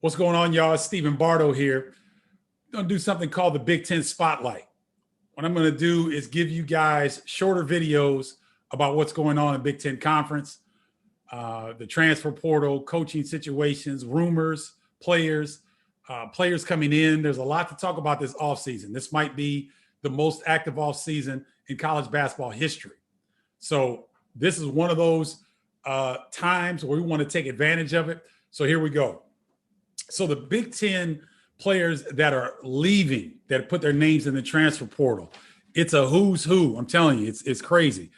What's going on, y'all? It's Stephen Bardo here. I'm going to do something called the Big Ten Spotlight. What I'm going to do is give you guys shorter videos about what's going on in Big Ten Conference, the transfer portal, coaching situations, rumors, players coming in. There's a lot to talk about this offseason. This might be the most active offseason in college basketball history. So this is one of those times where we want to take advantage of it. So here we go. So the Big Ten players that are leaving, that put their names in the transfer portal, it's a who's who. I'm telling you, it's crazy.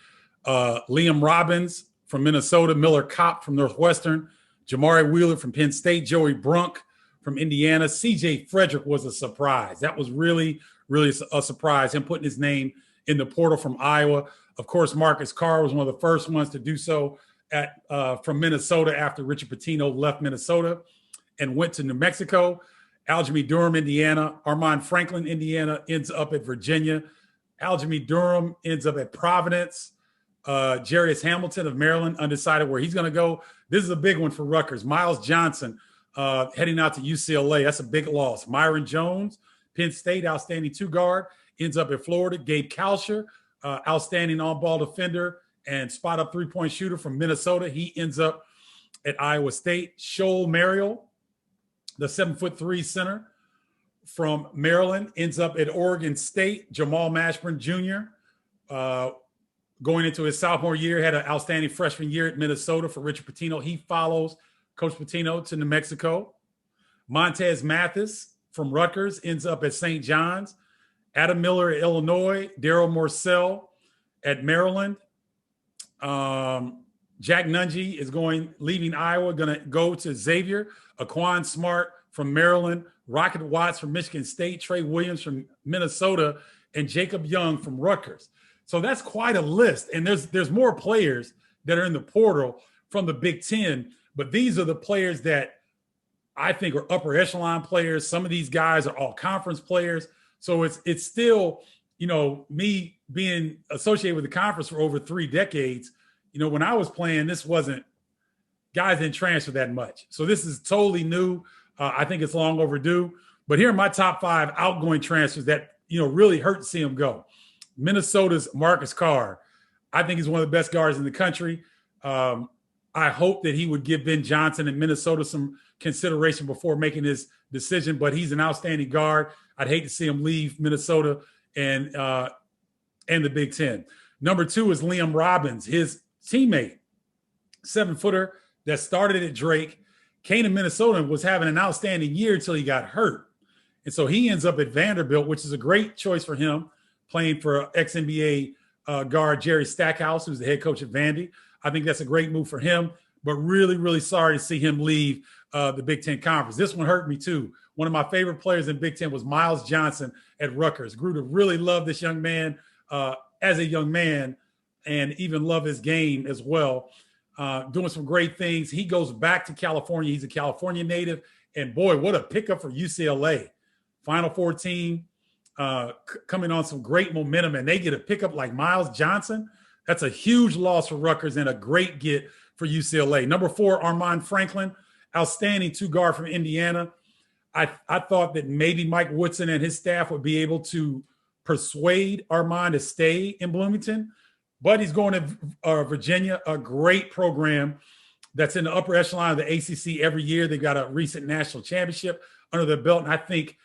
Liam Robbins from Minnesota, Miller Kopp from Northwestern, Jamari Wheeler from Penn State, Joey Brunk from Indiana. CJ Frederick was a surprise. That was really a surprise, him putting his name in the portal from Iowa. Of course, Marcus Carr was one of the first ones to do so from Minnesota after Richard Pitino left Minnesota and went to New Mexico. Aljamain Durham, Indiana. Armand Franklin, Indiana, ends up at Virginia. Aljamain Durham ends up at Providence. Jarius Hamilton of Maryland, undecided where he's going to go. This is a big one for Rutgers. Miles Johnson heading out to UCLA. That's a big loss. Myron Jones, Penn State, outstanding two-guard, ends up at Florida. Gabe Kalsher, outstanding on-ball defender and spot-up three-point shooter from Minnesota. He ends up at Iowa State. Shoal Merrill, the 7'3" center from Maryland, ends up at Oregon State. Jamal Mashburn Jr., going into his sophomore year, had an outstanding freshman year at Minnesota for Richard Pitino. He follows Coach Pitino to New Mexico. Montez Mathis from Rutgers ends up at St. John's. Adam Miller at Illinois. Daryl Morcell at Maryland. Jack Nunge is leaving Iowa, going to go to Xavier. Aquan Smart from Maryland. Rocket Watts from Michigan State. Trey Williams from Minnesota. And Jacob Young from Rutgers. So that's quite a list. And there's more players that are in the portal from the Big Ten. But these are the players that I think are upper echelon players. Some of these guys are all conference players. So it's still, me being associated with the conference for over 3 decades, when I was playing, this wasn't, guys didn't transfer that much. So this is totally new. I think it's long overdue. But here are my top 5 outgoing transfers that, really hurt to see them go. Minnesota's Marcus Carr. I think he's one of the best guards in the country. I hope that he would give Ben Johnson in Minnesota some consideration before making his decision, but he's an outstanding guard. I'd hate to see him leave Minnesota and the Big Ten. Number 2 is Liam Robbins, his teammate, 7-footer that started at Drake, came to Minnesota and was having an outstanding year until he got hurt. And so he ends up at Vanderbilt, which is a great choice for him, playing for ex-NBA guard Jerry Stackhouse, who's the head coach at Vandy. I think that's a great move for him, but really sorry to see him leave the Big Ten Conference. This one hurt me too. One of my favorite players in Big Ten was Miles Johnson at Rutgers. Grew to really love this young man as a young man and even love his game as well. Doing some great things. He goes back to California. He's a California native. And boy, what a pickup for UCLA. Final Four team coming on some great momentum, and they get a pickup like Miles Johnson. That's a huge loss for Rutgers and a great get for UCLA. Number 4, Armand Franklin, outstanding two-guard from Indiana. I thought that maybe Mike Woodson and his staff would be able to persuade Armand to stay in Bloomington, but he's going to Virginia, a great program that's in the upper echelon of the ACC every year. They've got a recent national championship under their belt, and I think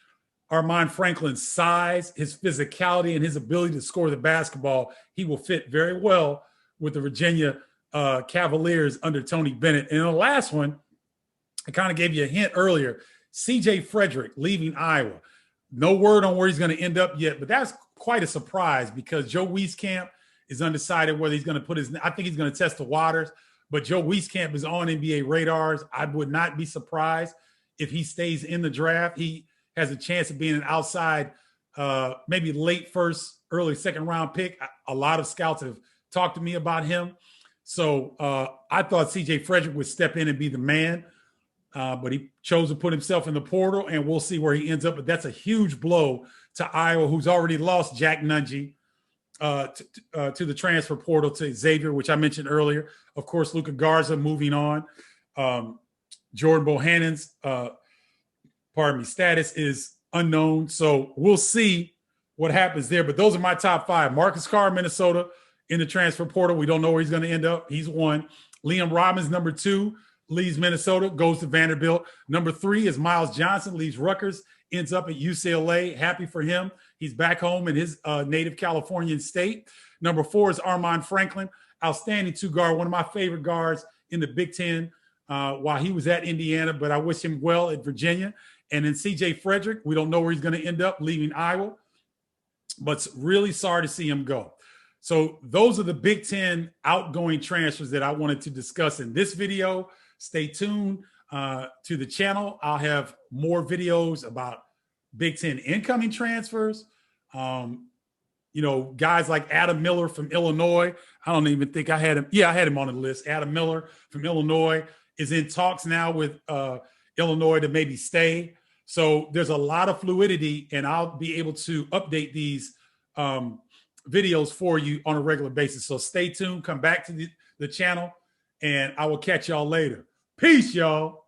Armand Franklin's size, his physicality, and his ability to score the basketball, he will fit very well with the Virginia Cavaliers under Tony Bennett. And the last one, I kind of gave you a hint earlier, CJ Frederick leaving Iowa. No word on where he's going to end up yet, but that's quite a surprise because Joe Wieskamp is undecided whether he's going to I think he's going to test the waters, but Joe Wieskamp is on NBA radars. I would not be surprised if he stays in the draft. He has a chance of being an outside, maybe late first, early second round pick. A lot of scouts have talked to me about him. So I thought CJ Frederick would step in and be the man, but he chose to put himself in the portal, and we'll see where he ends up. But that's a huge blow to Iowa, who's already lost Jack Nunge to the transfer portal to Xavier, which I mentioned earlier. Of course, Luka Garza moving on. Jordan Bohannon's status is unknown. So we'll see what happens there. But those are my top 5. Marcus Carr, Minnesota, in the transfer portal. We don't know where he's going to end up. He's 1. Liam Robbins, number 2, leaves Minnesota, goes to Vanderbilt. Number 3 is Miles Johnson, leaves Rutgers, ends up at UCLA. Happy for him. He's back home in his native Californian state. Number 4 is Armand Franklin, outstanding 2-guard, one of my favorite guards in the Big Ten while he was at Indiana, but I wish him well at Virginia. And then CJ Frederick, we don't know where he's going to end up, leaving Iowa, but really sorry to see him go. So those are the Big Ten outgoing transfers that I wanted to discuss in this video. Stay tuned to the channel. I'll have more videos about Big Ten incoming transfers. You know, guys like Adam Miller from Illinois. I don't even think I had him. Yeah, I had him on the list. Adam Miller from Illinois is in talks now with Illinois to maybe stay. So there's a lot of fluidity, and I'll be able to update these videos for you on a regular basis. So stay tuned. Come back to the channel, and I will catch y'all later. Peace, y'all.